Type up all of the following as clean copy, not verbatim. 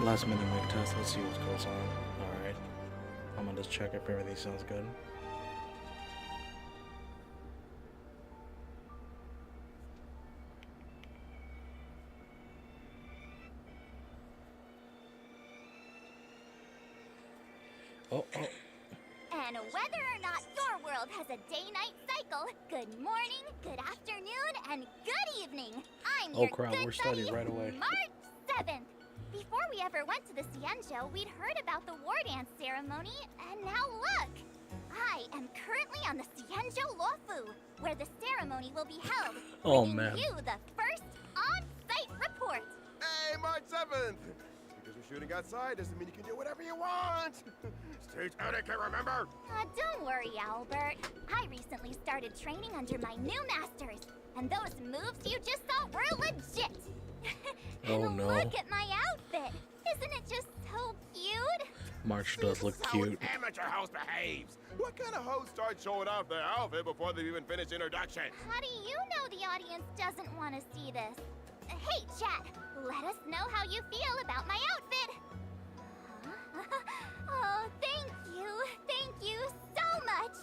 Last minute mic test. Let's see what goes on. Alright. I'm gonna just check if everything sounds good. Oh. And whether or not your world has a day-night cycle, good morning, good afternoon, and good evening. I'm your crap, good we're starting buddy, right away. March 7th. Before we ever went to the Cienjo, we'd heard about the war dance ceremony, and now look! I am currently on the Cienjo Lofu, where the ceremony will be held, bringing you the first on-site report. Hey, March 7th! Because we're shooting outside doesn't mean you can do whatever you want! Stage etiquette, remember? Don't worry, Albert. I recently started training under my new masters, and those moves you just saw were legit. Oh and no. Look at my outfit. Isn't it just so cute? March does look How cute. an amateur host behaves! What kind of host starts showing off their outfit before they've even finished introduction? How do you know the audience doesn't want to see this? Hey, chat, let us know how you feel about my outfit. Huh? Oh, thank you so much.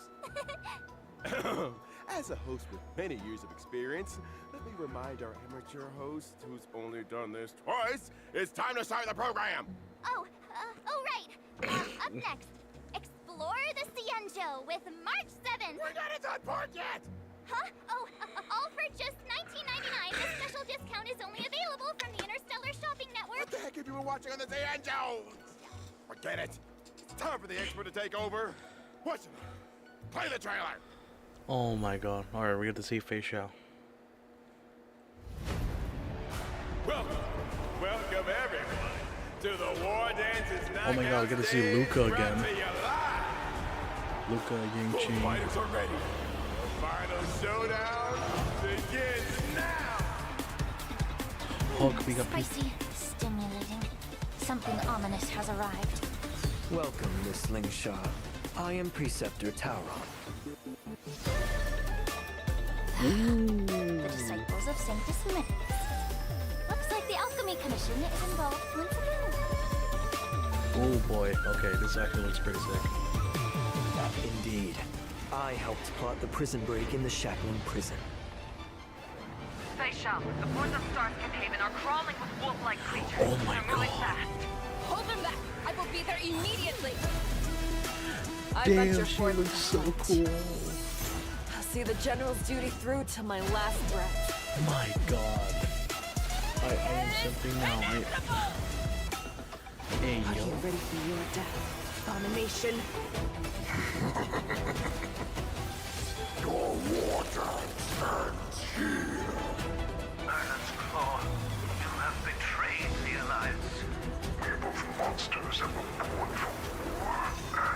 As a host with many years of experience, let me remind our amateur host, who's only done this twice, it's time to start the program! Oh, right. Up next, explore the Cienjo with March 7th. We're not at that part yet! Huh? Oh, all for just $19.99. This special discount is only available from the Interstellar Shopping Network. What the heck have you been watching on the Cienjo? Forget it. It's time for the expert to take over. Watch it. Play the trailer. Oh my god. Alright, we get to see FEIXIAO. Welcome everyone, to the War Dances Knockout. Oh my god, we get to see Luca again. Luca Both Yingqi. fighters are ready. The final showdown begins now. Hulk, we got Spicy, stimulating. Something ominous has arrived. Welcome, Miss Slingshot. I am Preceptor Tauron. The disciples of Sanctus Mix. Looks like the Alchemy Commission is involved once again. Oh boy. Okay, this actually looks pretty sick. Indeed. I helped plot the prison break in the Shackling prison. FEIXIAO, the ports of Starscape Haven are crawling with wolf-like creatures. Oh my They're moving God. fast. Hold them back! I will be there immediately! I Damn, she looks so cool. I'll see the general's duty through to my last breath. My god. I am something now. Hey, Are yo. you ready for your death, abomination? Your water stands here. Ireland's Claw, you have betrayed the Alliance. We're both monsters that were born for war and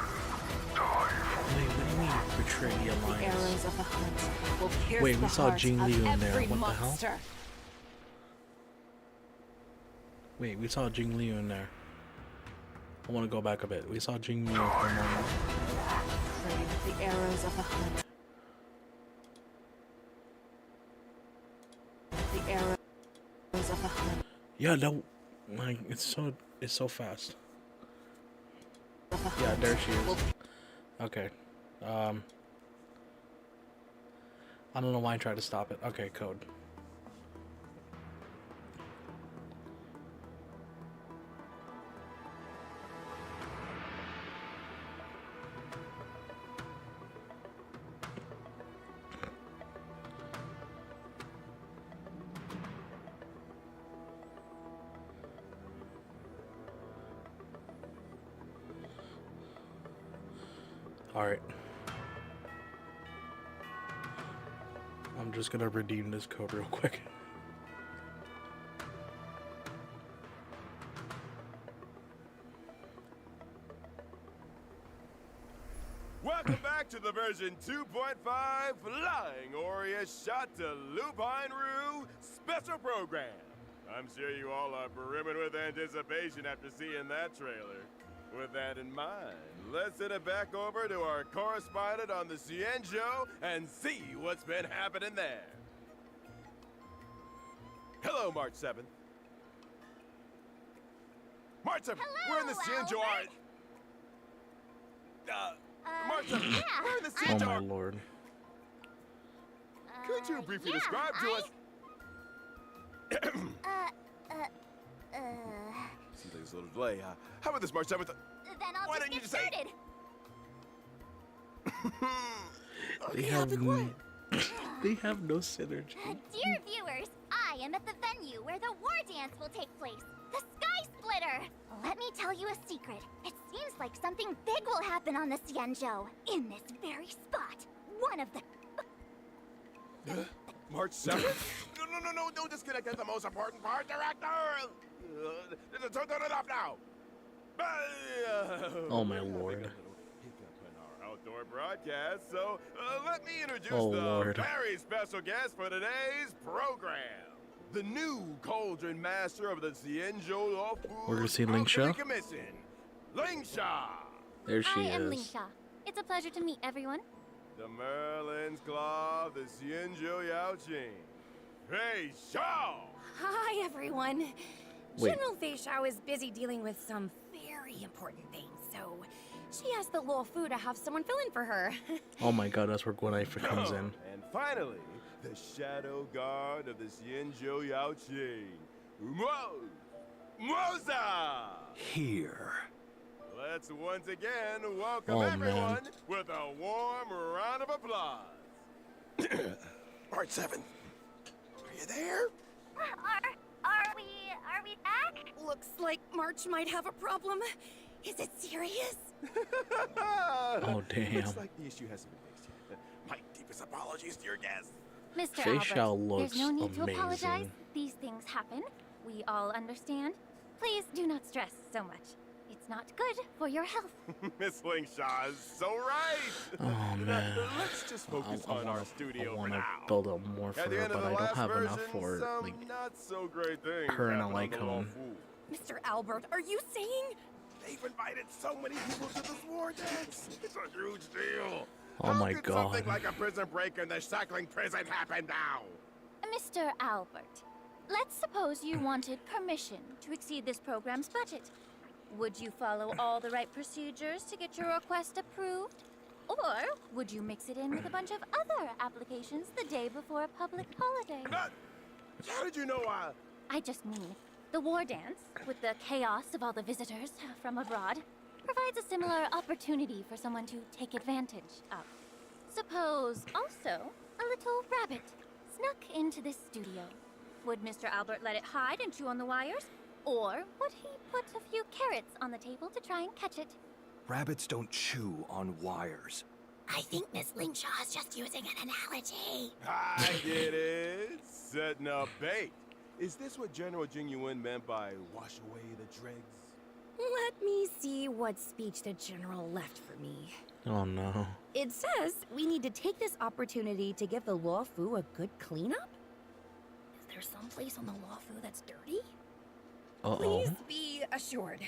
die for Wait, what do you mean betray the The alliance? arrows of the hunt will pierce Wait, we the saw hearts Jing of Liu in there. every What the hell? monster. Wait, we saw Jing Liu in there. I want to go back a bit. We saw Jing Liu for a moment. Pray that the arrows of the hunt. The arrows of the hunt. Yeah, that like it's so fast. Of the Yeah, hunt there she will is. Okay. I don't know why I tried to stop it. Okay, code. Alright. I'm just gonna redeem this code real quick. Welcome back to the version 2.5 Flying Aureus Shot to Lupine Rue special program. I'm sure you all are brimming with anticipation after seeing that trailer. With that in mind, let's send it back over to our correspondent on the Cienjo and see what's been happening there. Hello, March 7th. March 7th, Hello, we're in the Xianzhou Albert. March 7th, yeah, we're in the Oh Xianzhou my lord. Could you briefly yeah, describe to us? Seems like there's a little delay. How about this, March 7th? Then I'll Why just don't you get just say- started. They have no synergy. Dear viewers, I am at the venue where the war dance will take place, the Sky Splitter. Let me tell you a secret. It seems like something big will happen on the Xianzhou, in this very spot. One of the... March 7th? No, don't disconnect. That's the most important part, director! Turn it off now! Oh my We're having a lord. little hiccup in our outdoor broadcast, so let me introduce Oh, the Lord. very special guest for today's program. The new Cauldron Master of the Xianzhou Law We're gonna see Food Ling Sha? Alchemy Commission, Ling Sha. There she I am is. Ling Sha. It's a pleasure to meet everyone. The Merlin's Claw of the Xianzhou Yaoqing. FEIXIAO! Hi, everyone. Wait. General FEIXIAO is busy dealing with some very important things, so she asked the Law Fu to have someone fill in for her. Oh my god, that's where Gwenaifa comes in. And finally, the Shadow Guard of the Xianzhou Yaoqing, Moza! Here. Let's once again welcome Oh, everyone man. with a warm round of applause. March 7th. Are you there? Are we back? Looks like March might have a problem. Is it serious? Oh damn. Looks like the issue hasn't been fixed yet. My deepest apologies to your guests. Mr. FEIXIAO Albert, looks there's no need to apologize. amazing. These things happen. We all understand. Please do not stress so much. It's not good for your health. Miss Ling Sha is so right. Oh man. Let's just focus I on our wanna- studio I for wanna now. build up more for At the her, end of but the I don't last have enough version, for some like not so great things her and a happened on the Law Lycone. Fu. Mr. Albert, are you saying? They've invited so many people to this war dance. It's a huge deal. Oh How my could god. something like a prison break in the shackling prison happen now? Mr. Albert, let's suppose you wanted permission to exceed this program's budget. Would you follow all the right procedures to get your request approved? Or would you mix it in with a bunch of other applications the day before a public holiday? How did you know I just mean, the war dance, with the chaos of all the visitors from abroad, provides a similar opportunity for someone to take advantage of. Suppose also a little rabbit snuck into this studio. Would Mr. Albert let it hide and chew on the wires? Or would he put a few carrots on the table to try and catch it? Rabbits don't chew on wires. I think Miss Ling Sha is just using an analogy. I get it. Setting up bait. Is this what General Jing Yuan meant by wash away the dregs? Let me see what speech the General left for me. Oh no. It says we need to take this opportunity to give the Law Fu a good cleanup? Is there some place on the Law Fu that's dirty? Uh-oh. Please be assured.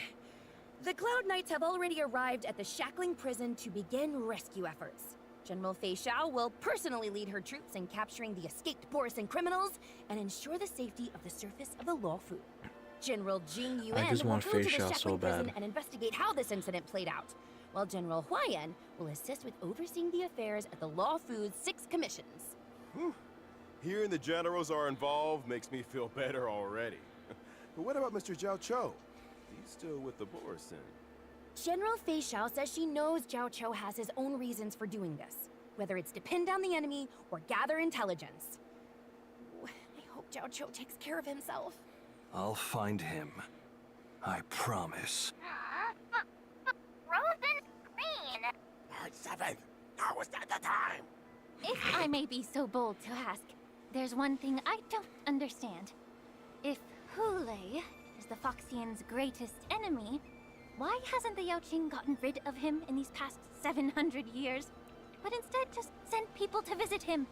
The Cloud Knights have already arrived at the Shackling prison to begin rescue efforts. General FEIXIAO will personally lead her troops in capturing the escaped Borisan criminals and ensure the safety of the surface of the Law Fu. General Jing Yuan just will want go to the FEIXIAO so Shackling prison bad. and investigate how this incident played out, while General Huayan will assist with overseeing the affairs at the Law Fu's 6 commissions. Hearing the generals are involved makes me feel better already. But what about Mr. Zhao Cho? He's still with the Borisan. General FEIXIAO says she knows Zhao Cho has his own reasons for doing this, whether it's to pin down the enemy or gather intelligence. I hope Zhao Cho takes care of himself. I'll find him. I promise. Frozen green. March 7th. Now is not the time. If I may be so bold to ask, there's one thing I don't understand. If Hule is the Foxian's greatest enemy, why hasn't the Yaoqing gotten rid of him in these past 700 years, but instead just sent people to visit him?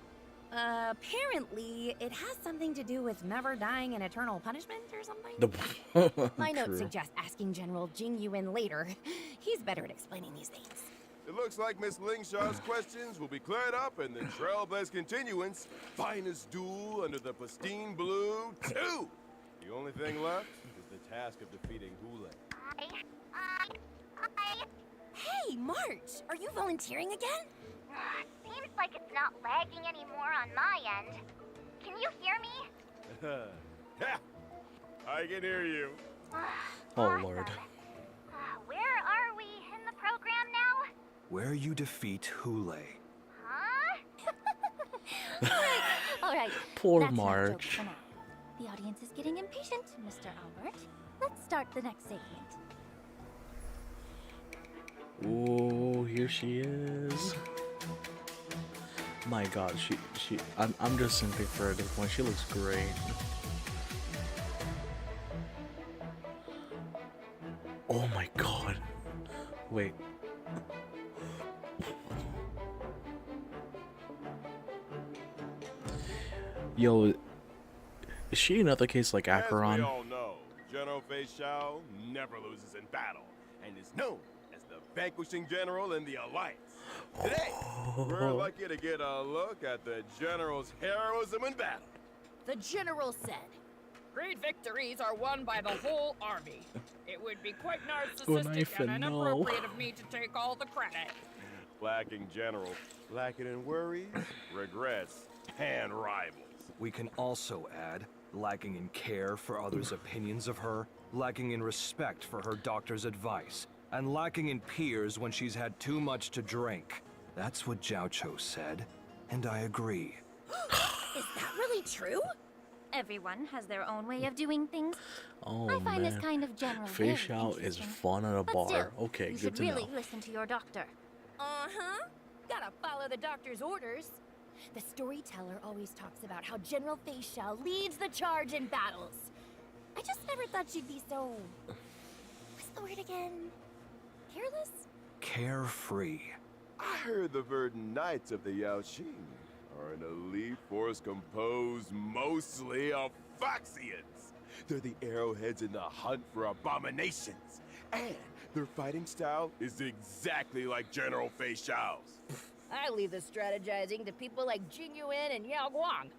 Apparently, it has something to do with never dying in eternal punishment or something. My notes True. suggest asking General Jing Yuan later. He's better at explaining these things. It looks like Miss Ling Sha's questions will be cleared up in the Trailblaze Continuance Finest Duel under the Pristine Blue 2. The only thing left is the task of defeating Hule. Hey, March! Are you volunteering again? Seems like it's not lagging anymore on my end. Can you hear me? I can hear you. Oh Awesome. lord. Where are we in the program now? Where you defeat Hule. Huh? All right. Poor that's enough Marge. jokes for now. The audience is getting impatient, Mr. Albert. Let's start the next segment. Oh, here she is. My God, I'm just simping for her at this point. She looks great. Oh my God. Wait. Yo, is she another case like As we Acheron? all know, General FEIXIAO never loses in battle and is known as the vanquishing general in the Alliance. Today, we're lucky to get a look at the general's heroism in battle. The general said, Great victories are won by the whole army. It would be quite Good narcissistic night, and no. inappropriate of me to take all the credit. Lacking general, lacking in worries, regrets, and rivals. We can also add, lacking in care for others' opinions of her, lacking in respect for her doctor's advice, and lacking in peers when she's had too much to drink. That's what Zhao Cho said, and I agree. is that really true? Everyone has their own way of doing things. Oh I find man. this kind of general very FEIXIAO is interesting. fun at a But bar. still, Okay, you good should to really know. listen to your doctor. Uh-huh. Gotta follow the doctor's orders. The storyteller always talks about how General FEIXIAO leads the charge in battles. I just never thought she'd be so... What's the word again? Careless? Carefree. I heard the Verdant Knights of the Yaoqing are an elite force composed mostly of FEIXIANs. They're the arrowheads in the hunt for abominations. And their fighting style is exactly like General FEIXIAO's. I leave the strategizing to people like Jing Yuan and Yao Guang.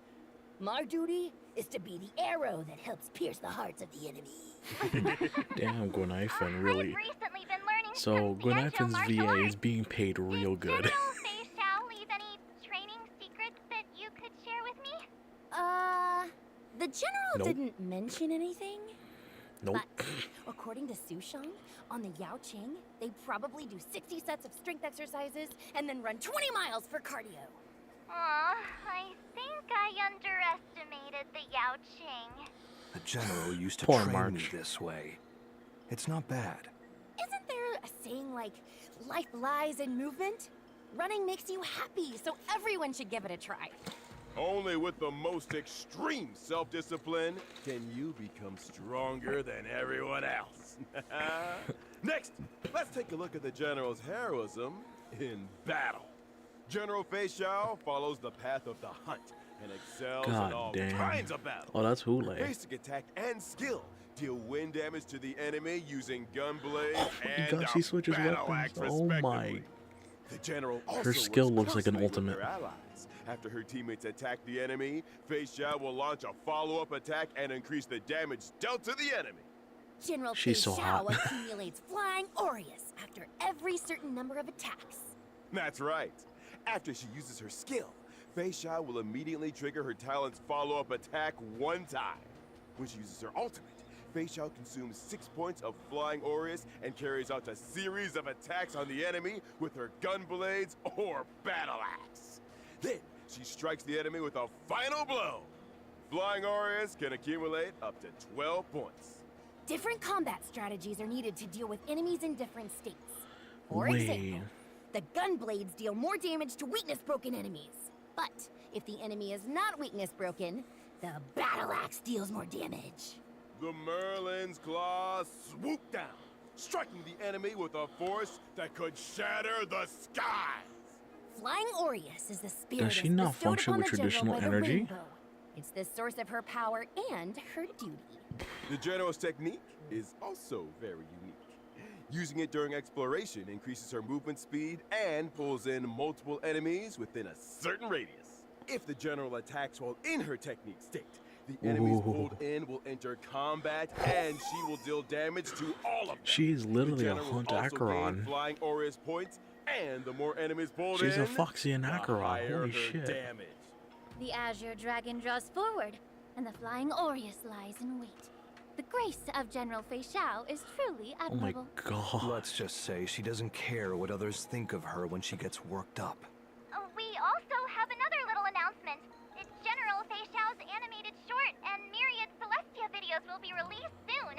My duty is to be the arrow that helps pierce the hearts of the enemy. Damn, Gwenifin, really. I've recently been learning So some Tianzhou Gwenifin's martial VA is arts. being paid real Did good. General FEIXIAO leave any training secrets that you could share with me? The general Nope. didn't mention anything. Nope. But according to Sushang, on the Yaoqing, they probably do 60 sets of strength exercises and then run 20 miles for cardio. Aw, I think I underestimated the Yaoqing. The general used to Poor train me March. this way. It's not bad. Isn't there a saying like, life lies in movement? Running makes you happy, so everyone should give it a try. Only with the most extreme self-discipline can you become stronger than everyone else. Next, let's take a look at the general's heroism in battle. General FEIXIAO follows the path of the hunt and excels in God all damn. kinds of battles. Oh, that's Hule. Basic attack and skill deal wind damage to the enemy using gun blades and God, she a switches battle weapons. axe, Oh my. respectively. The general also skill works looks like an closely with ultimate. their allies. After her teammates attack the enemy, FEIXIAO will launch a follow-up attack and increase the damage dealt to the enemy. General She's so hot. FEIXIAO accumulates flying aureus after every certain number of attacks. That's right. After she uses her skill, FEIXIAO will immediately trigger her talent's follow-up attack one time. When she uses her ultimate, FEIXIAO consumes 6 points of flying aureus and carries out a series of attacks on the enemy with her gun blades or battle axe. Then she strikes the enemy with a final blow. Flying aureus can accumulate up to 12 points. Different combat strategies are needed to deal with enemies in different states. For Wait. example, the gun blades deal more damage to weakness-broken enemies. But if the enemy is not weakness-broken, the battle axe deals more damage. The Merlin's claw swooped down, striking the enemy with a force that could shatter the skies. Flying aureus is the spirit Does she as not bestowed function upon with the general traditional by the energy? rainbow. It's the source of her power and her duty. The general's technique is also very unique. Using it during exploration increases her movement speed and pulls in multiple enemies within a certain radius. If the general attacks while in her technique state, The enemies Ooh. pulled in will enter combat, and she will deal damage to all of them. She's literally The a general will Hunt also gain Acheron. flying Aureus points, and the more enemies pulled She's in, a Foxy and the Acheron. higher Holy her shit. damage. The Azure Dragon draws forward, and the Flying Aureus lies in wait. The grace of General FEIXIAO is truly Oh my admirable. god. Let's just say she doesn't care what others think of her when she gets worked up. We also have another little announcement. It's General FEIXIAO's animated short and myriad Celestia videos will be released soon.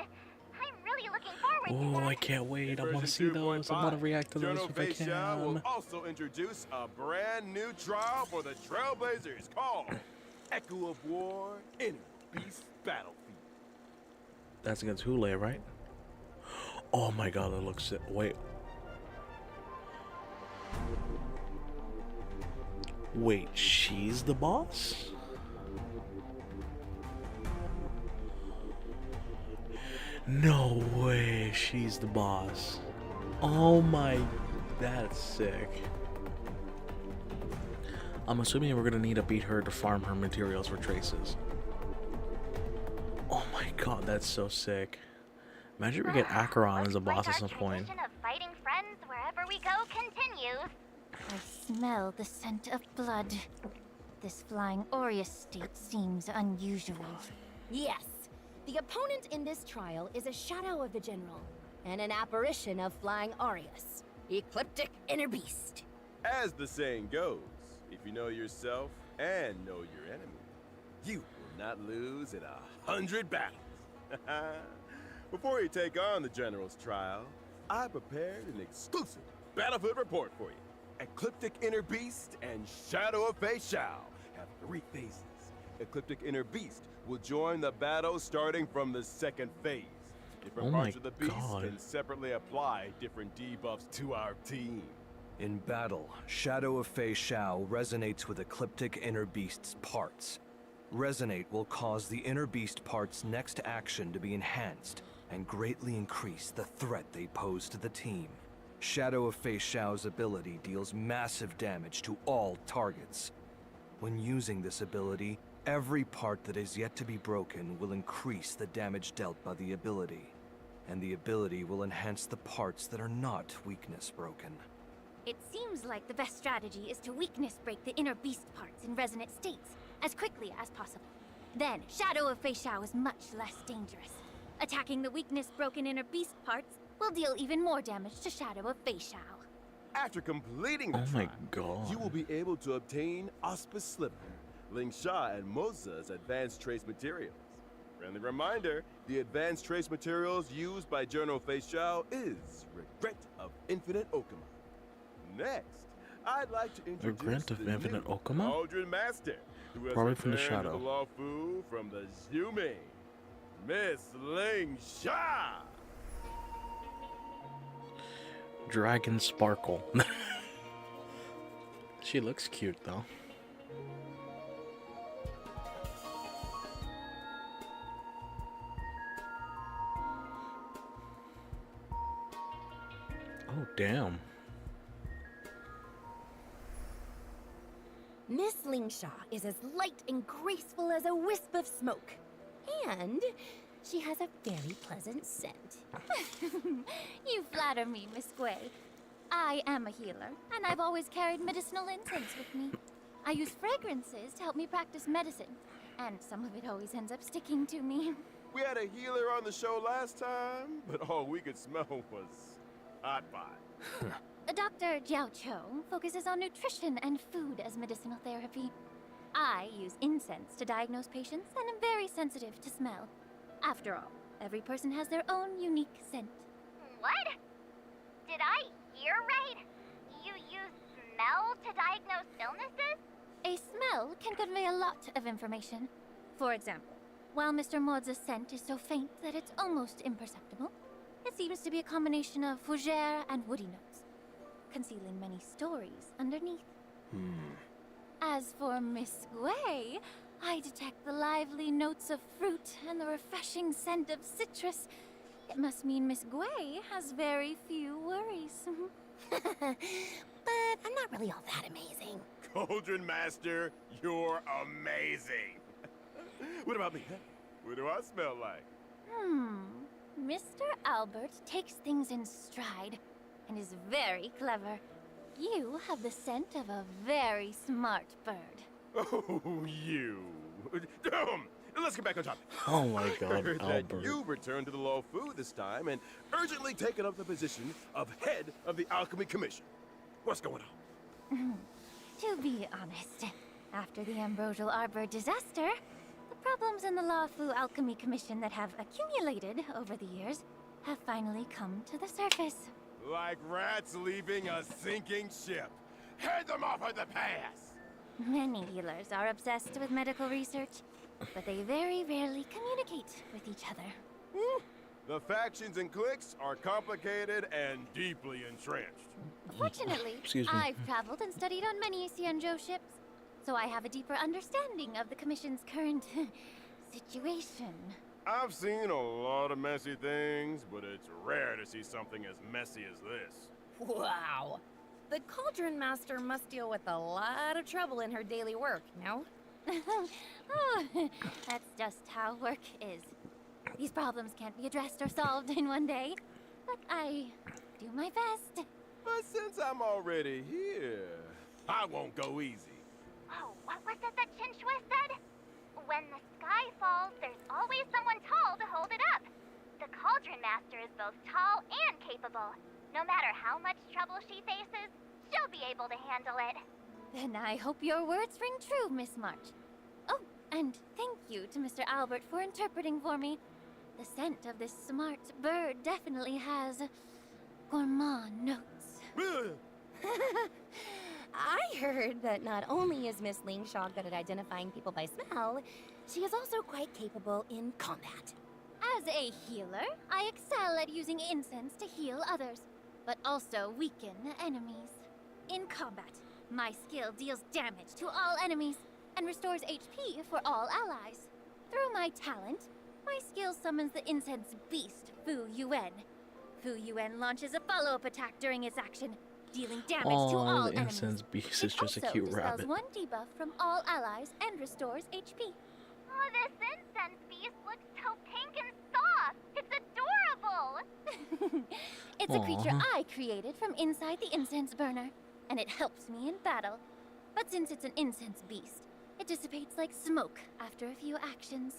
I'm really looking forward to Oh, that. I can't wait. I In want to see version those. I want to 2.5, react to those General if I FEIXIAO can. will also introduce a brand new trial for the Trailblazers called Echo of War Inner Beast Battlefield. That's against Hule, right? Oh my god, it looks sick. Wait. Wait, she's the boss? No way, she's the boss. Oh my, that's sick. I'm assuming we're gonna need to beat her to farm her materials for traces. Oh my god, that's so sick. Imagine we get Acheron as a boss at some point. Tradition of fighting friends wherever we go continues. I smell the scent of blood. This Flying Aureus state seems unusual. Yes, the opponent in this trial is a shadow of the General, and an apparition of Flying Aureus, Ecliptic Inner Beast. As the saying goes, if you know yourself and know your enemy, you will not lose in 100 battles. Before you take on the General's trial, I prepared an exclusive battlefield report for you. Ecliptic Inner Beast and Shadow of FEIXIAO have 3 phases. Ecliptic Inner Beast will join the battle starting from the second phase. Different Oh my parts of the beast God. can separately apply different debuffs to our team. In battle, Shadow of FEIXIAO resonates with Ecliptic Inner Beast's parts. Resonate will cause the Inner Beast part's next action to be enhanced and greatly increase the threat they pose to the team. Shadow of FEIXIAO's ability deals massive damage to all targets. When using this ability, every part that is yet to be broken will increase the damage dealt by the ability, and the ability will enhance the parts that are not weakness broken. It seems like the best strategy is to weakness break the inner beast parts in resonant states as quickly as possible. Then, Shadow of FEIXIAO is much less dangerous. Attacking the weakness-broken inner beast parts will deal even more damage to Shadow of FEIXIAO. After completing the Oh my trial, god. you will be able to obtain Auspice Sliver, Ling Sha and Moza's advanced trace materials. Friendly reminder, the advanced trace materials used by General FEIXIAO is Regret of Infinite Okama. Next, I'd like to introduce Regret of the Infinite new Okama? Cauldron Master, who has Probably from the returned to shadow. the Law Fu from the Zhume, Miss Ling Sha. Dragon Sparkle. She looks cute though. Oh damn. Miss Lingsha is as light and graceful as a wisp of smoke. And she has a very pleasant scent. You flatter me, Miss Gui. I am a healer, and I've always carried medicinal incense with me. I use fragrances to help me practice medicine, and some of it always ends up sticking to me. We had a healer on the show last time, but all we could smell was hot pot. Dr. Jiao Cho focuses on nutrition and food as medicinal therapy. I use incense to diagnose patients and am very sensitive to smell. After all, every person has their own unique scent. What? Did I hear right? You use smell to diagnose illnesses? A smell can convey a lot of information. For example, while Mr. Maud's scent is so faint that it's almost imperceptible, it seems to be a combination of fougere and woody notes, concealing many stories underneath. As for Miss Gui, I detect the lively notes of fruit and the refreshing scent of citrus. It must mean Miss Gui has very few worries. But I'm not really all that amazing. Cauldron Master, you're amazing. What about me? Huh? What do I smell like? Mr. Albert takes things in stride and is very clever. You have the scent of a very smart bird. Oh, you. Let's get back on topic. Oh my god, Heard that Albert. you returned to the Law Fu this time and urgently taken up the position of head of the Alchemy Commission. What's going on? To be honest, after the Ambrosial Arbor disaster, the problems in the Lawfu Alchemy Commission that have accumulated over the years have finally come to the surface. Like rats leaving a sinking ship. Head them off at the pass! Many healers are obsessed with medical research, but they very rarely communicate with each other. Whew. The factions and cliques are complicated and deeply entrenched. Fortunately, Excuse me. I've traveled and studied on many Xianzhou ships, so I have a deeper understanding of the Commission's current situation. I've seen a lot of messy things, but it's rare to see something as messy as this. Wow. The Cauldron Master must deal with a lot of trouble in her daily work, no? Oh, that's just how work is. These problems can't be addressed or solved in one day, but I do my best. But since I'm already here, I won't go easy. Oh, what was it that Chinchua said? When the sky falls, there's always someone tall to hold it up. The Cauldron Master is both tall and capable. No matter how much trouble she faces, she'll be able to handle it. Then I hope your words ring true, Miss March. Oh, and thank you to Mr. Albert for interpreting for me. The scent of this smart bird definitely has gourmand notes. I heard that not only is Miss Lingshaw good at identifying people by smell, she is also quite capable in combat. As a healer, I excel at using incense to heal others, but also weaken enemies. In combat, my skill deals damage to all enemies and restores HP for all allies. Through my talent, my skill summons the incense beast, Fu Yuan. Fu Yuan launches a follow-up attack during its action, dealing damage to all the enemies. incense beast It is just a also cute dispels rabbit. one debuff from all allies and restores HP. Oh, this incense beast looks so pink and soft. It's adorable. It's a creature Aw. I created from inside the incense burner, and it helps me in battle. But since it's an incense beast, it dissipates like smoke after a few actions.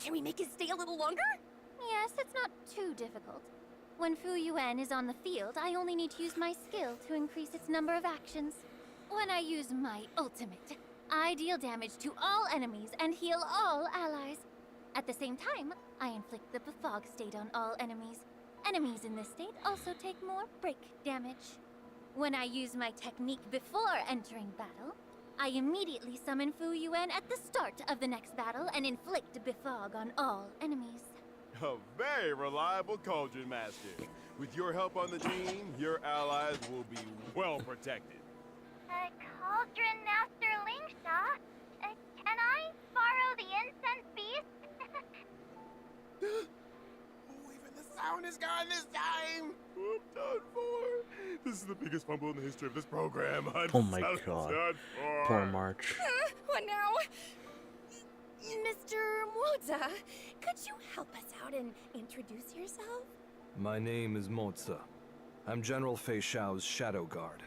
Can we make it stay a little longer? Yes, it's not too difficult. When Fu Yuan is on the field, I only need to use my skill to increase its number of actions. When I use my ultimate, I deal damage to all enemies and heal all allies. At the same time, I inflict the befog state on all enemies. Enemies in this state also take more break damage. When I use my technique before entering battle, I immediately summon Fu Yuan at the start of the next battle and inflict befog on all enemies. A very reliable Cauldron Master. With your help on the team, your allies will be well protected. Cauldron Master Lingshaw, can I borrow the incense beast? Oh, even the sound is gone this time! I'm done for. This is the biggest fumble in the history of this program. I'm Oh my so god. done for. Poor March. What now? Mr. Moza, could you help us out and introduce yourself? My name is Moza. I'm General FEIXIAO's Shadow Guard.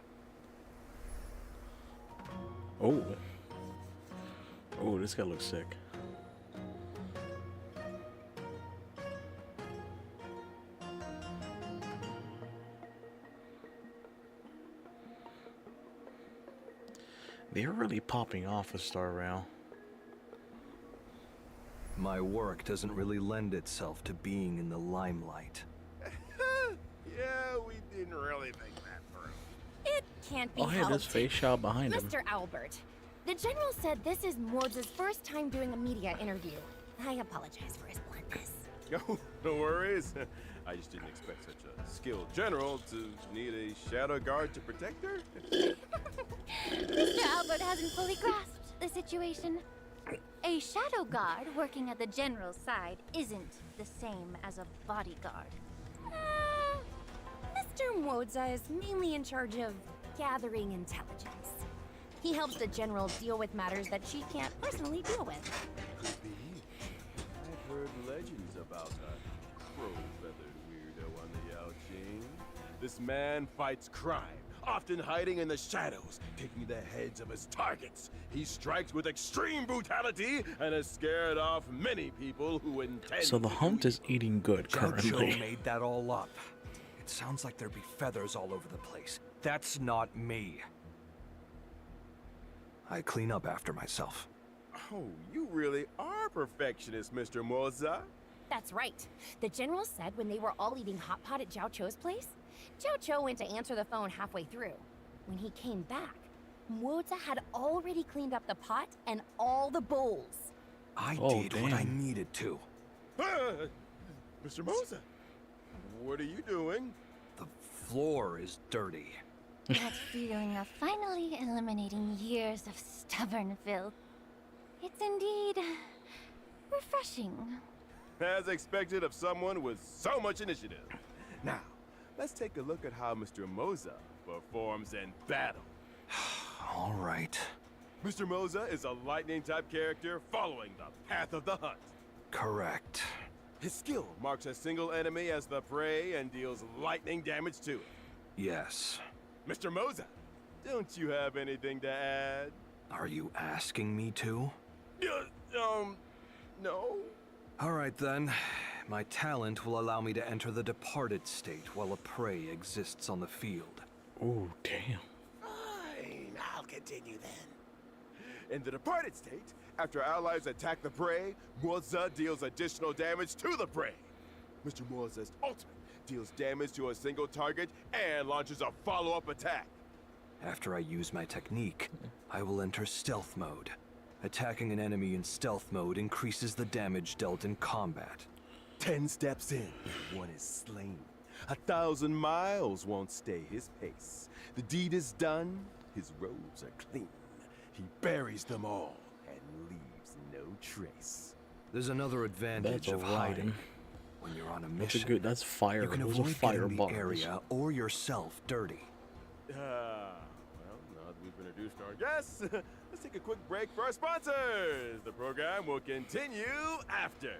Oh. Oh, this guy looks sick. They're really popping off with Star Rail. My work doesn't really lend itself to being in the limelight. Yeah, we didn't really think that through. It can't be Oh, hey, helped. there's face shot behind him. Mr. Albert, the General said this is Moza's first time doing a media interview. I apologize for his bluntness. No worries. I just didn't expect such a skilled general to need a shadow guard to protect her. Mr. Albert hasn't fully grasped the situation. A shadow guard working at the general's side isn't the same as a bodyguard. Mr. Moza is mainly in charge of gathering intelligence. He helps the General deal with matters that she can't personally deal with. Could be about a crow-feathered weirdo on the Yaoqing. This man fights crime, often hiding in the shadows, taking the heads of his targets. He strikes with extreme brutality and has scared off many people who intend So the to hunt do is eating good Zhao currently. Zhou made that all up. It sounds like there'd be feathers all over the place. That's not me. I clean up after myself. Oh, you really are perfectionist, Mr. Moza. That's right. The general said when they were all eating hot pot at Zhao Chou's place, Zhao Chou went to answer the phone halfway through. When he came back, Moza had already cleaned up the pot and all the bowls. I Oh, did what I damn. needed to. Mr. Moza, what are you doing? The floor is dirty. That feeling of finally eliminating years of stubborn filth. It's indeed refreshing. As expected of someone with so much initiative. Now, let's take a look at how Mr. Moza performs in battle. All right. Mr. Moza is a lightning-type character following the path of the hunt. Correct. His skill marks a single enemy as the prey and deals lightning damage to it. Yes. Mr. Moza, don't you have anything to add? Are you asking me to? No? All right then. My talent will allow me to enter the departed state while a prey exists on the field. Oh, damn. Fine, I'll continue then. In the departed state, after allies attack the prey, Moza deals additional damage to the prey. Mr. Moza's ultimate deals damage to a single target and launches a follow-up attack. After I use my technique, I will enter stealth mode. Attacking an enemy in stealth mode increases the damage dealt in combat. 10 steps in, one is slain. 1,000 miles won't stay his pace. The deed is done, his robes are clean. He buries them all and leaves no trace. There's another advantage That's a of hiding. rhyme. When you're on a That's a mission, good. That's fire. you can Those are avoid fire getting the bars. area or yourself dirty. Well, now that we've introduced our guests, let's take a quick break for our sponsors. The program will continue after.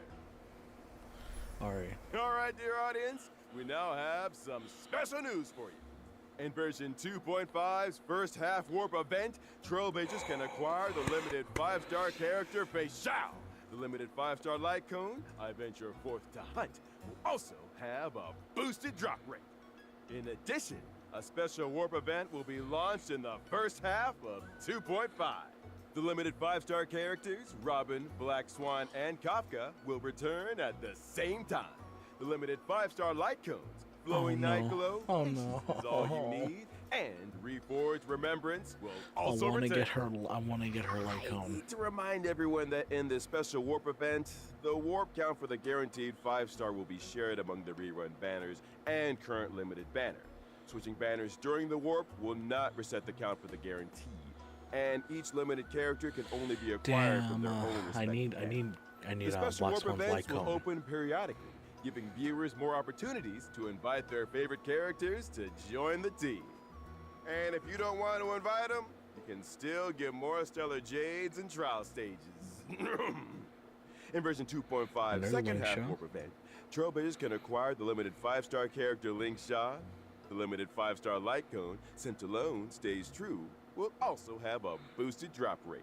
All right. All right, dear audience, we now have some special news for you. In version 2.5's first half warp event, Trailblazers can acquire the limited 5-star character FEIXIAO. The limited 5-star light cone, I venture forth to hunt, will also have a boosted drop rate. In addition, a special warp event will be launched in the first half of 2.5. The limited 5-star characters, Robin, Black Swan, and Kafka, will return at the same time. The limited 5-star light cones, Glowing no. Night Glow, Oh, patience no. is all you need, and Reforged Remembrance will also I want to return. get her. I want to get her like I home. need to remind everyone that in this special warp event, the warp count for the guaranteed 5-star will be shared among the rerun banners and current limited banner. Switching banners during the warp will not reset the count for the guarantee, and each limited character can only be acquired from their Damn. own I respective need. banner. The a special Black warp Swan's events light will cone. open periodically, giving viewers more opportunities to invite their favorite characters to join the team. And if you don't want to invite them, you can still get more Stellar Jades and trial stages. In version 2.5, Hello, second Ling half Sha. warp event, Trailblazers can acquire the limited 5-star character Ling Sha. The limited 5-star light cone, sent alone stays true, will also have a boosted drop rate.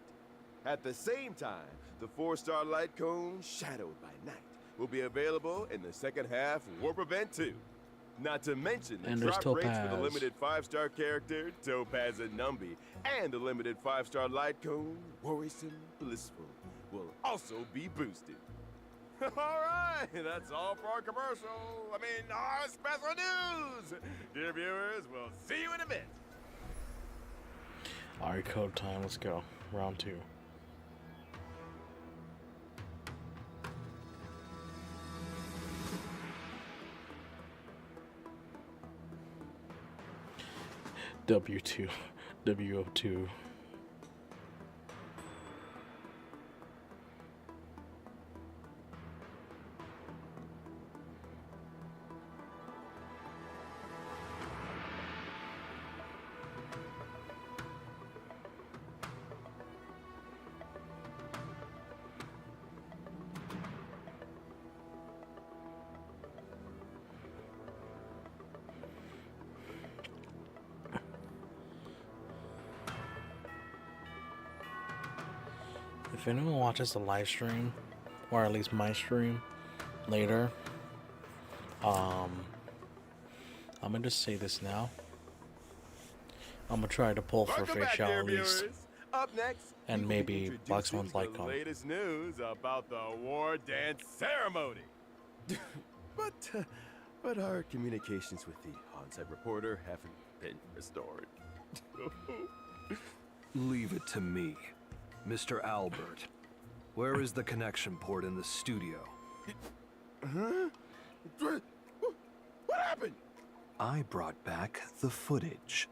At the same time, the 4-star light cone, Shadowed by Night, will be available in the second half warp event too. Not to mention the And there's drop rates for the Topaz. limited 5-star character, Topaz and Numby, and the limited 5-star light cone, Worrisome Blissful, will also be boosted. All right, that's all for our commercial. Our special news. Dear viewers, we'll see you in a bit. All right, code time. Let's go. Round 2. W2, WO2. If anyone watches the live stream, or at least my stream, later, I'm gonna just say this now. I'm gonna try to pull for Welcome back, FEIXIAO dear at least. viewers. Up next, And we will maybe be Box introducing One's like the them. latest news about the war dance ceremony. but our communications with the on-site reporter haven't been restored. Leave it to me, Mr. Albert. Where is the connection port in the studio? Huh? What happened? I brought back the footage.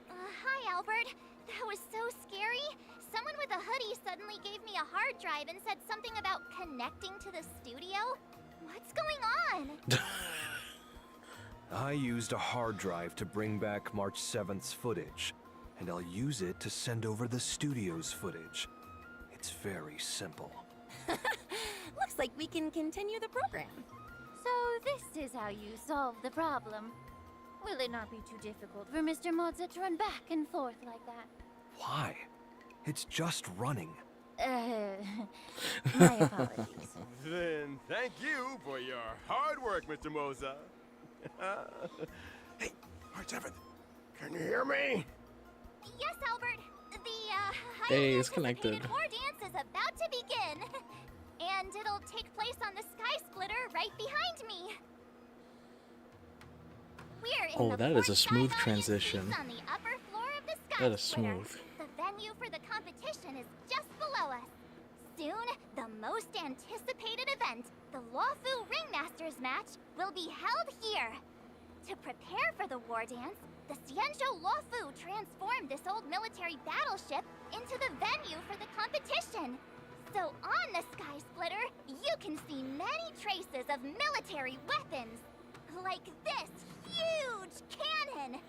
Hi, Albert. That was so scary. Someone with a hoodie suddenly gave me a hard drive and said something about connecting to the studio. What's going on? I used a hard drive to bring back March 7th's footage, and I'll use it to send over the studio's footage. It's very simple. Looks like we can continue the program. So this is how you solve the problem. Will it not be too difficult for Mr. Mozza to run back and forth like that? Why? It's just running. My apologies. Then thank you for your hard work, Mr. Moza. Hey, March 7th, can you hear me? Yes, Albert. The Hey, highly it's connected. anticipated war dance is about to begin. And it'll take place on the Sky Splitter right behind me. We're in Oh, the that is a Port smooth Sky transition. Audience on the upper floor of the Sky That is Splitter. smooth. The venue for the competition is just below us. Soon, the most anticipated event, the Lawfu Ringmasters match, will be held here. To prepare for the war dance, the Xianzhou Lawfu transformed this old military battleship into the venue for the competition. So on the Sky Splitter, you can see many traces of military weapons. Like this huge cannon.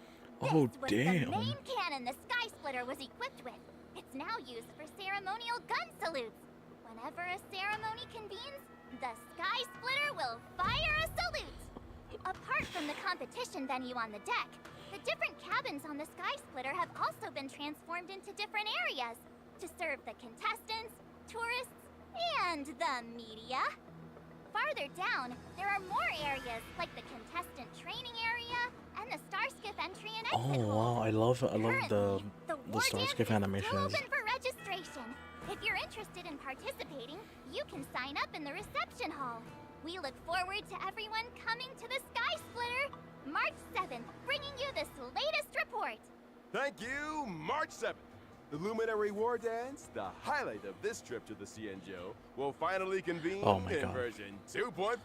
Oh, This was damn. the main cannon the Sky Splitter was equipped with. It's now used for ceremonial gun salutes. Whenever a ceremony convenes, the Sky Splitter will fire a salute. Apart from the competition venue on the deck, the different cabins on the Sky Splitter have also been transformed into different areas to serve the contestants, tourists, and the media. Farther down, there are more areas like the contestant training area and the Starskiff entry and exit Oh hall. wow, I love the Currently, the war Starskiff dance animation. is still open for registration. If you're interested in participating, you can sign up in the reception hall. We look forward to everyone coming to the Sky Splitter, March 7th, bringing you this latest report. Thank you, March 7th. The Luminary War Dance, the highlight of this trip to the Xianzhou, will finally convene Oh my in God. version 2.5.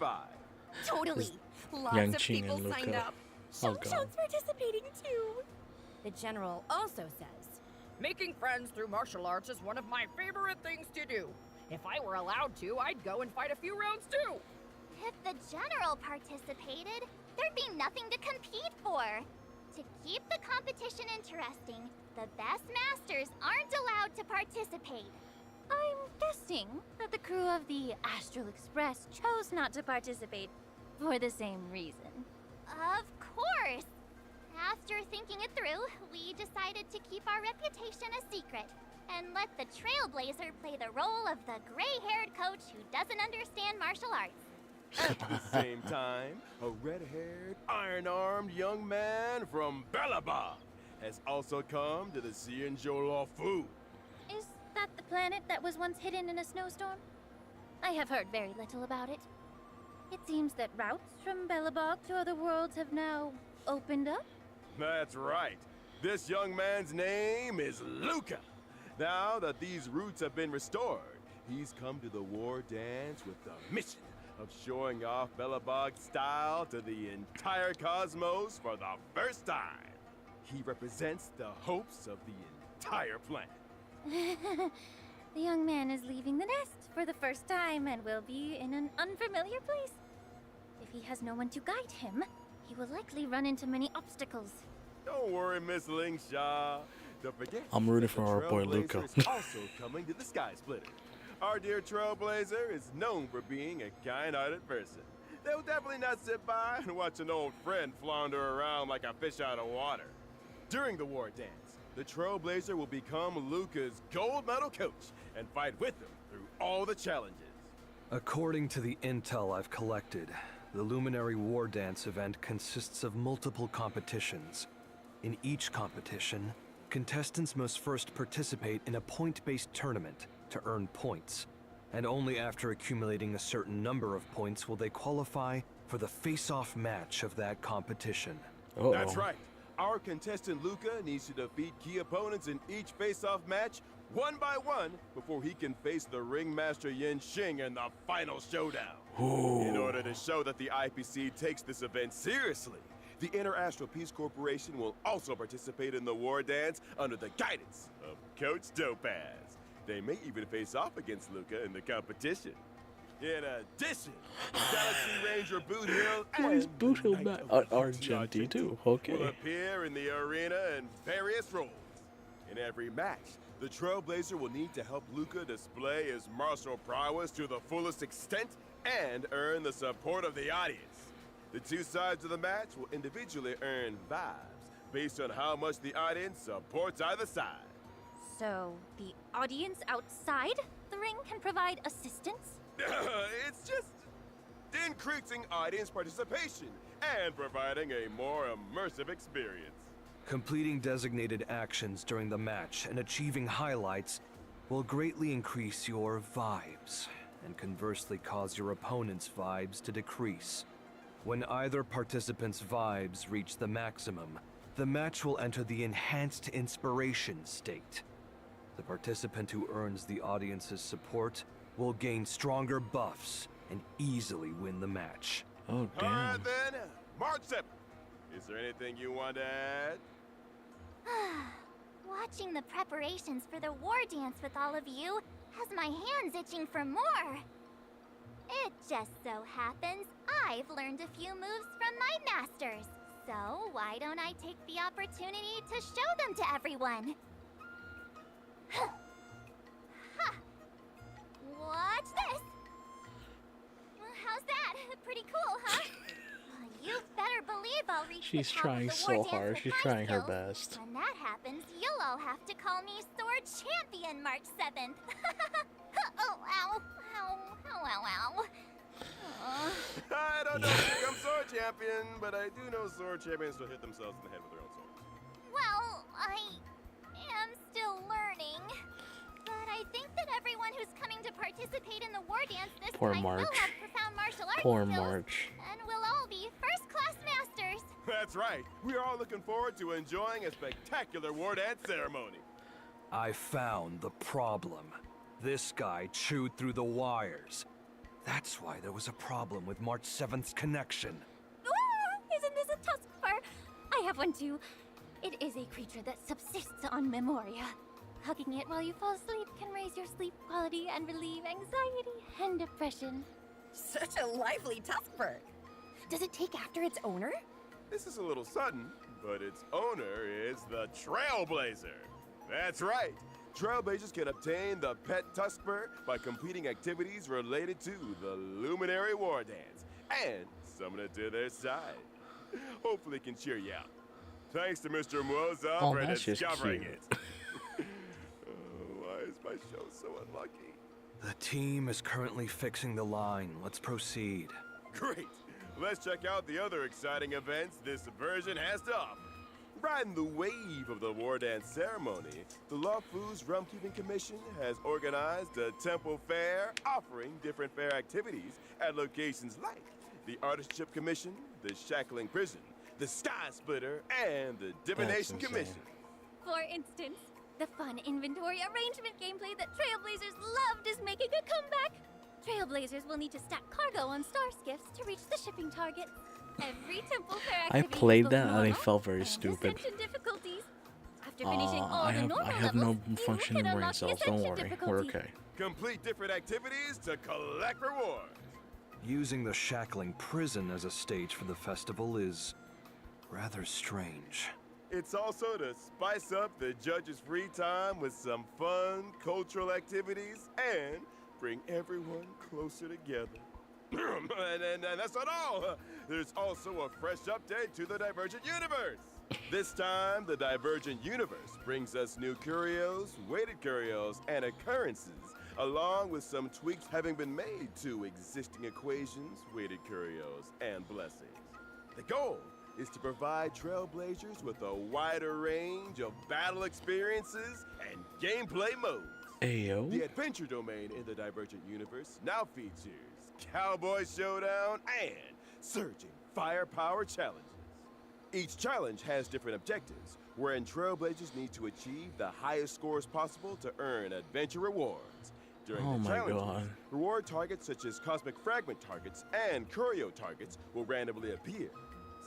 Totally. Lots Yang of Qing people and signed Luca. up. Oh, Shang God. Shang's participating too. The general also says, Making friends through martial arts is one of my favorite things to do. If I were allowed to, I'd go and fight a few rounds too. If the general participated, there'd be nothing to compete for. To keep the competition interesting, the best masters aren't allowed to participate. I'm guessing that the crew of the Astral Express chose not to participate for the same reason. Of course! After thinking it through, we decided to keep our reputation a secret and let the Trailblazer play the role of the gray-haired coach who doesn't understand martial arts. At the same time, a red-haired, iron-armed young man from Belabog has also come to the Xianzhou Lawfu. Is that the planet that was once hidden in a snowstorm? I have heard very little about it. It seems that routes from Belabog to other worlds have now opened up. That's right. This young man's name is Luca. Now that these routes have been restored, he's come to the war dance with the mission of showing off Belabog's style to the entire cosmos for the first time. He represents the hopes of the entire planet. The young man is leaving the nest for the first time and will be in an unfamiliar place. If he has no one to guide him, he will likely run into many obstacles. Don't worry, Miss Ling Sha. Don't forget, I'm rooting the for our boy Trailblazer Luca. is also coming to the Sky Splitter. Our dear Trailblazer is known for being a kind-hearted person. They'll definitely not sit by and watch an old friend flounder around like a fish out of water. During the war dance, the Trailblazer will become Luca's gold medal coach and fight with him through all the challenges. According to the intel I've collected, the Luminary War Dance event consists of multiple competitions. In each competition, contestants must first participate in a point-based tournament to earn points, and only after accumulating a certain number of points will they qualify for the face-off match of that competition. Uh-oh. That's right. Our contestant Luca needs to defeat key opponents in each face-off match one by one before he can face the ringmaster Yin Xing in the final showdown. In order to show that the IPC takes this event seriously, the Inter-Astral Peace Corporation will also participate in the war dance under the guidance of Coach Topaz. They may even face off against Luca in the competition. In addition, Galaxy Ranger Boot Hill Why is and Boot Hill Knight back? of Argenti will okay. appear in the arena in various roles. In every match, the Trailblazer will need to help Luca display his martial prowess to the fullest extent and earn the support of the audience. The two sides of the match will individually earn vibes based on how much the audience supports either side. So, the audience outside the ring can provide assistance? It's just increasing audience participation and providing a more immersive experience. Completing designated actions during the match and achieving highlights will greatly increase your vibes, and conversely cause your opponent's vibes to decrease. When either participant's vibes reach the maximum, the match will enter the enhanced inspiration state. The participant who earns the audience's support will gain stronger buffs and easily win the match. Oh, damn. Alright then, March 7th. Is there anything you want to add? Watching the preparations for the war dance with all of you has my hands itching for more. It just so happens I've learned a few moves from my masters. So why don't I take the opportunity to show them to everyone? Ha! Watch this! How's that? Pretty cool, huh? You better believe I'll reach She's the top trying of the so war dance hard. with She's my trying her skills. best. When that happens, you'll all have to call me Sword Champion March 7th. Oh, ow. Ow, ow, ow, ow. I don't know if I'm sword champion, but I do know sword champions will hit themselves in the head with their own swords. Well, I am still learning. But I think that everyone who's coming to participate in the war dance this Poor time will March. have profound martial arts Poor skills, March. and we'll all be first-class masters. That's right. We are all looking forward to enjoying a spectacular war dance ceremony. I found the problem. This guy chewed through the wires. That's why there was a problem with March 7th's connection. Isn't this a tuskfur? I have one too. It is a creature that subsists on memoria. Hugging it while you fall asleep can raise your sleep quality and relieve anxiety and depression. Such a lively tuskfur. Does it take after its owner? This is a little sudden, but its owner is the Trailblazer. That's right. Trailblazers can obtain the pet Tuskfur by completing activities related to the Luminary War Dance and summon it to their side. Hopefully it can cheer you up. Thanks to Mr. Moza Oh, for that's just discovering cute. it. Why is my show so unlucky? The team is currently fixing the line. Let's proceed. Great. Let's check out the other exciting events this version has to offer. Riding the wave of the war dance ceremony, the Luofu's Realm-Keeping Commission has organized a temple fair offering different fair activities at locations like the Artistship Commission, the Shackling Prison, the Sky Splitter, and the Divination insane. Commission. For instance, the fun inventory arrangement gameplay that Trailblazers loved is making a comeback. Trailblazers will need to stack cargo on star skiffs to reach the shipping targets. Every temple fair I activity played is both that and I normal felt very and stupid. ascension difficulties. After finishing all I the have normal no levels, you functioning can brain unlock the cells. Don't ascension worry, difficulty. we're okay. Complete different activities to collect rewards. Using the Shackling Prison as a stage for the festival is rather strange. It's also to spice up the judges' free time with some fun cultural activities and bring everyone closer together. and that's not all. There's also a fresh update to the Divergent universe. This time, the Divergent Universe brings us new curios, weighted curios, and occurrences, along with some tweaks having been made to existing equations, weighted curios, and blessings. The goal is to provide Trailblazers with a wider range of battle experiences and gameplay modes. Ayo. The adventure domain in the Divergent Universe now features Cowboy Showdown and Surging Firepower Challenges. Each challenge has different objectives, wherein Trailblazers need to achieve the highest scores possible to earn adventure rewards. During Oh the my challenges, God. reward targets such as cosmic fragment targets and curio targets will randomly appear.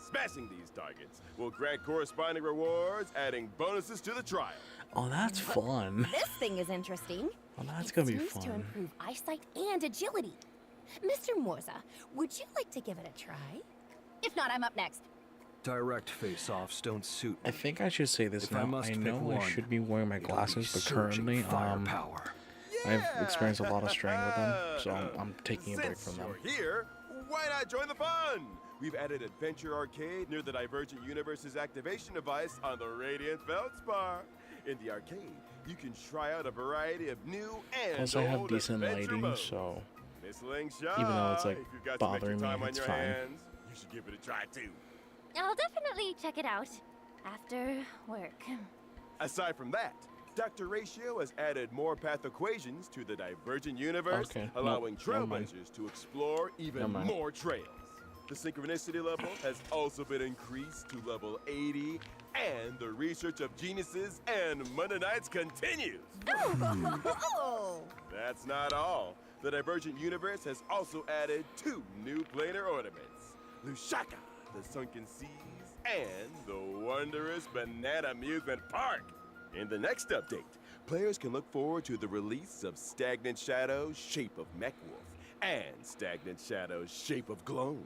Smashing these targets will grant corresponding rewards, adding bonuses to the trial. Oh, that's fun. This thing is interesting. Oh, that's It gonna be seems to fun. improve eyesight and agility. Mr. Morza, would you like to give it a try? If not, I'm up next. Direct face-offs don't suit I me. think I should say this If I now. must I pick know I one, should be wearing my it'll be glasses, but surging currently, firepower. I've experienced a lot of strain with them, so I'm taking a break Since from them. you're here, why not join the fun? We've added Adventure Arcade near the Divergent Universe's activation device on the Radiant Feldspar. In the arcade, you can try out a variety of new and Plus, I have old decent adventure lighting, modes. so Miss Lingshaw, even though it's, like, if you've got bothering some me, extra time on it's your fine. hands, you should give it a try too. I'll definitely check it out after work. Aside from that, Dr. Ratio has added more path equations to the Divergent Universe, Okay, allowing never mind. Trailblazers to explore even Never mind. more trails. The synchronicity level has also been increased to level 80, and the research of geniuses and Mennonites continues. Oh! That's not all. The Divergent Universe has also added 2 new planar ornaments, Lushaka, the Sunken Seas, and the wondrous Banana Amusement Park. In the next update, players can look forward to the release of Stagnant Shadow's Shape of Mechwolf and Stagnant Shadow's Shape of Gloam.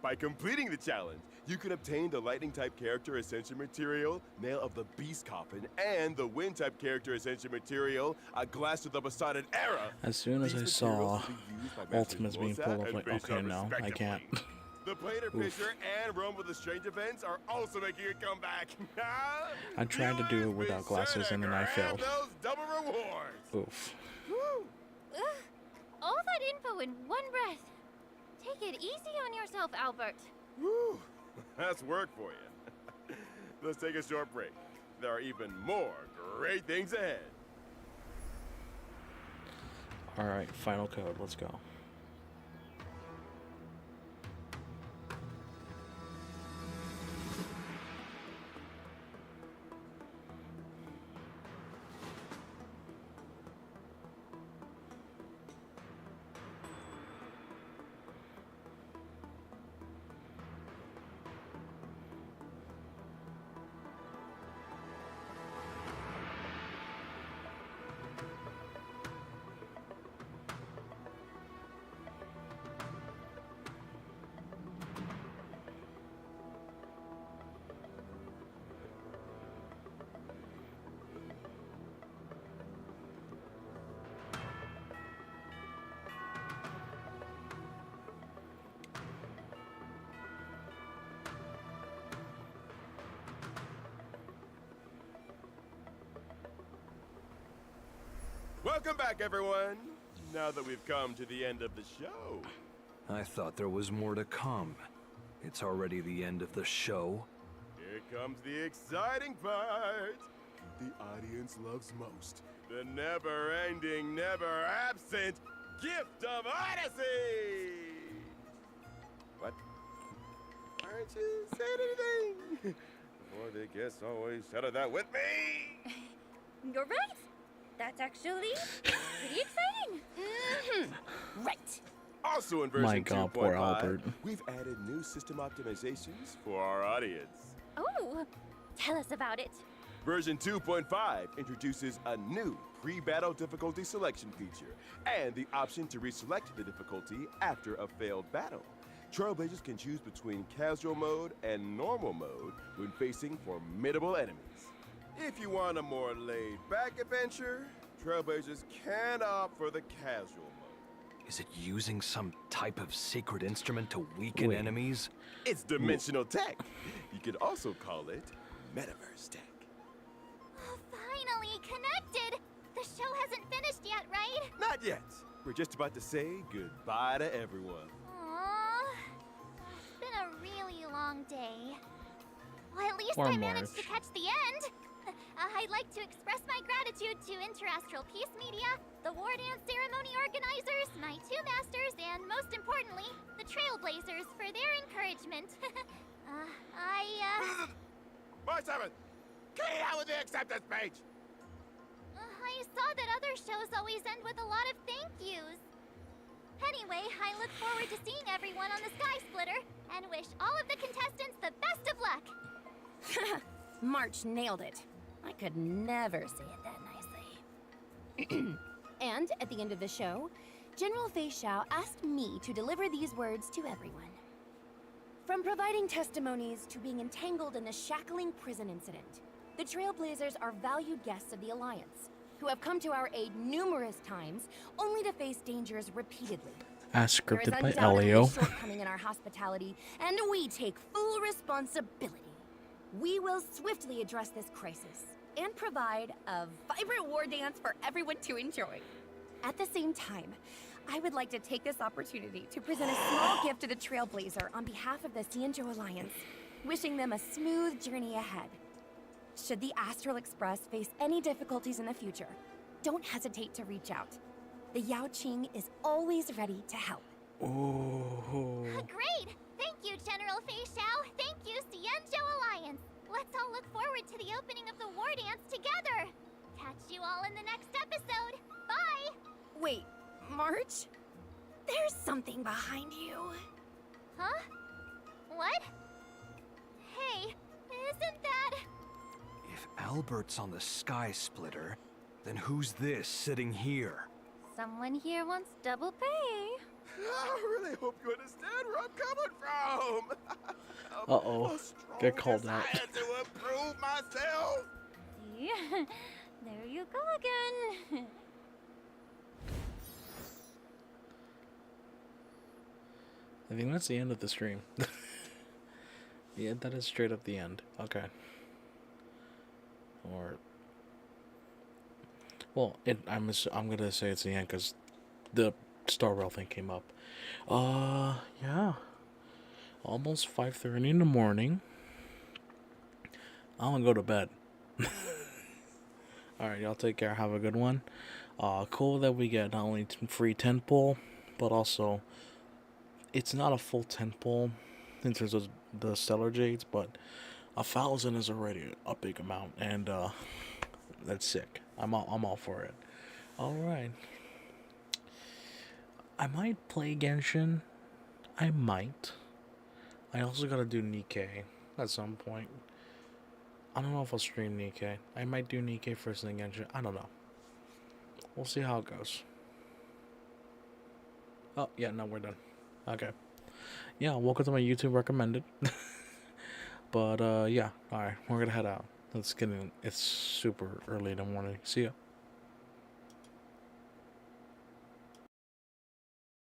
By completing the challenge, you can obtain the Lightning-type character Ascension Material, Nail of the Beast Coffin, and the Wind-type character Ascension Material, A Glass of the Besotted Era. as soon as These I materials saw will be used by Masters Ultimates being Mosa pulled up, and like, Facial okay, no, I can't. respectively. The Planar Fisher and Rome with the Strange Events are also making a comeback. I tried to do it without glasses and then I failed. Those double rewards. Oof. Ugh, all that info in one breath. Take it easy on yourself, Albert. Whew, that's work for you. Let's take a short break. There are even more great things ahead. Alright, final code, let's go. Welcome back, everyone. Now that we've come to the end of the show. I thought there was more to come. It's already the end of the show. Here comes the exciting part. The audience loves most. The never-ending, never-absent gift of Odyssey! What? Aren't you saying anything? Before the guests always shout that with me! You're right. That's actually pretty exciting. Right. Also in version My God, poor 2.5, Albert. we've added new system optimizations for our audience. Oh, tell us about it. Version 2.5 introduces a new pre-battle difficulty selection feature and the option to reselect the difficulty after a failed battle. Trailblazers can choose between casual mode and normal mode when facing formidable enemies. If you want a more laid-back adventure, Trailblazers can opt for the casual mode. Is it using some type of secret instrument to weaken Wait. enemies? It's dimensional tech. You could also call it metaverse tech. Finally connected! The show hasn't finished yet, right? Not yet. We're just about to say goodbye to everyone. Aww. It's been a really long day. Well, at least Or I managed to March. catch the end. I'd like to express my gratitude to Interastral Peace Media, the War Dance Ceremony organizers, my two masters, and most importantly, the Trailblazers for their encouragement. March 7th! Key, how was the acceptance page? I saw that other shows always end with a lot of thank yous. Anyway, I look forward to seeing everyone on the Sky Splitter and wish all of the contestants the best of luck. March nailed it. I could never say it that nicely. And at the end of the show, General FEIXIAO asked me to deliver these words to everyone. From providing testimonies to being entangled in the shackling prison incident, the Trailblazers are valued guests of the Alliance, who have come to our aid numerous times, only to face dangers repeatedly. As There is scripted by undoubtedly a Elio. shortcoming in our hospitality, and we take full responsibility. We will swiftly address this crisis and provide a vibrant war dance for everyone to enjoy. At the same time, I would like to take this opportunity to present a small gift to the Trailblazer on behalf of the Cianjo Alliance, wishing them a smooth journey ahead. Should the Astral Express face any difficulties in the future, don't hesitate to reach out. The Yao Qing is always ready to help. Oh. Great! Thank you, General FEIXIAO. Thank you, Cianjo Alliance. Let's all look forward to the opening of the war dance together. Catch you all in the next episode. Bye! Wait, March? There's something behind you. Huh? What? Hey, isn't that... If Albert's on the Sky Splitter, then who's this sitting here? Someone here wants double pay. I really hope you understand where I'm coming from. Uh-oh. A strong Get called out. desire to improve myself. Yeah, there you go again. I think that's the end of the stream. Yeah, that is straight up the end. Okay. Or, well, I'm gonna say it's the end because the Star Rail thing came up. Yeah. Almost 5:30 in the morning. I'm gonna go to bed. All right, y'all take care. Have a good one. Cool that we get not only free tentpole, but also it's not a full tentpole in terms of the Stellar Jades, but 1,000 is already a big amount, and that's sick. I'm all for it. All right. I might play Genshin. I might. I also gotta do Nikkei at some point. I don't know if I'll stream Nikkei. I might do Nikkei first thing Genshin. I don't know. We'll see how it goes. Oh, yeah, no, we're done. Okay. Yeah, welcome to my YouTube recommended. But, yeah. Alright, we're gonna head out. Let's get in. It's super early in the morning. See ya.